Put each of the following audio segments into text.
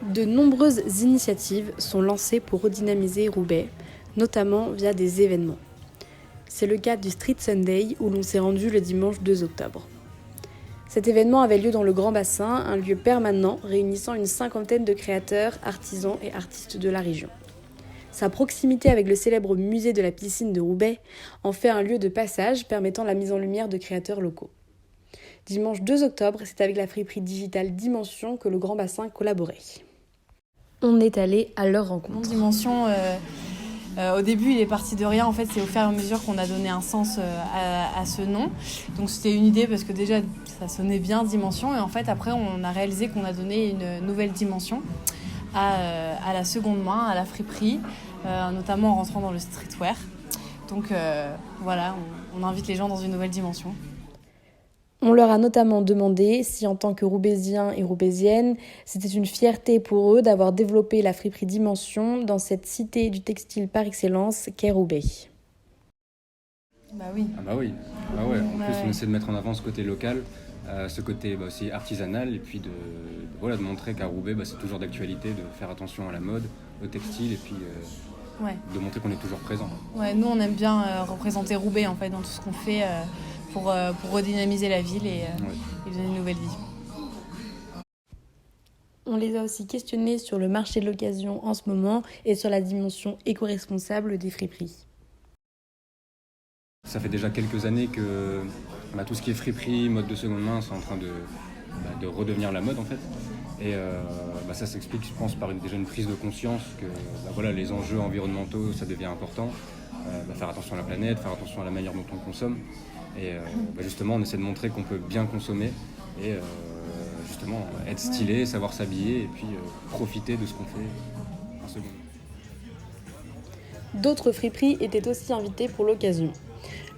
De nombreuses initiatives sont lancées pour redynamiser Roubaix, notamment via des événements. C'est le cas du Street Sunday où l'on s'est rendu le dimanche 2 octobre. Cet événement avait lieu dans le Grand Bassin, un lieu permanent réunissant une cinquantaine de créateurs, artisans et artistes de la région. Sa proximité avec le célèbre musée de la piscine de Roubaix en fait un lieu de passage permettant la mise en lumière de créateurs locaux. Dimanche 2 octobre, c'est avec la friperie digitale Dimension que le Grand Bassin collaborait. On est allé à leur rencontre. Dimension, au début, il est parti de rien. En fait, c'est au fur et à mesure qu'on a donné un sens à ce nom. Donc, c'était une idée parce que déjà, ça sonnait bien Dimension. Et en fait, après, on a réalisé qu'on a donné une nouvelle dimension à la seconde main, à la friperie, notamment en rentrant dans le streetwear. Donc, voilà, on invite les gens dans une nouvelle dimension. On leur a notamment demandé si, en tant que Roubaisiens et Roubaisiennes, c'était une fierté pour eux d'avoir développé la friperie Dimension dans cette cité du textile par excellence qu'est Roubaix. Bah oui. Ah bah oui. Ah ouais. En plus, on essaie de mettre en avant ce côté local, ce côté aussi artisanal, et puis de montrer qu'à Roubaix, c'est toujours d'actualité de faire attention à la mode, au textile, et puis de montrer qu'on est toujours présent. Ouais, nous, on aime bien représenter Roubaix en fait dans tout ce qu'on fait. Pour redynamiser la ville et donner une nouvelle vie. On les a aussi questionnés sur le marché de l'occasion en ce moment et sur la dimension éco-responsable des friperies. Ça fait déjà quelques années que tout ce qui est friperie, mode de seconde main, c'est en train de redevenir la mode en fait. Et ça s'explique, je pense, par déjà une prise de conscience que les enjeux environnementaux, ça devient important. Faire attention à la planète, faire attention à la manière dont on consomme. Et justement, on essaie de montrer qu'on peut bien consommer et justement être stylé, savoir s'habiller et puis profiter de ce qu'on fait en seconde. D'autres friperies étaient aussi invitées pour l'occasion.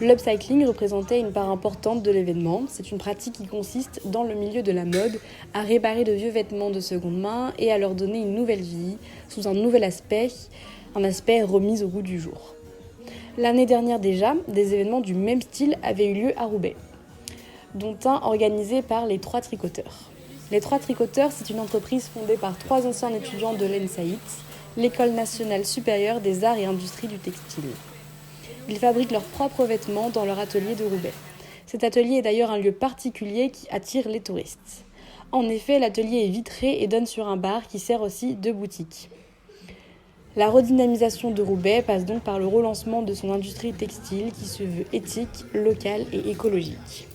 L'upcycling représentait une part importante de l'événement. C'est une pratique qui consiste, dans le milieu de la mode, à réparer de vieux vêtements de seconde main et à leur donner une nouvelle vie, sous un nouvel aspect, un aspect remis au goût du jour. L'année dernière déjà, des événements du même style avaient eu lieu à Roubaix, dont un organisé par les 3 Tricoteurs. Les 3 Tricoteurs, c'est une entreprise fondée par 3 anciens étudiants de l'ENSAIT, l'École nationale supérieure des arts et industries du textile. Ils fabriquent leurs propres vêtements dans leur atelier de Roubaix. Cet atelier est d'ailleurs un lieu particulier qui attire les touristes. En effet, l'atelier est vitré et donne sur un bar qui sert aussi de boutique. La redynamisation de Roubaix passe donc par le relancement de son industrie textile qui se veut éthique, locale et écologique.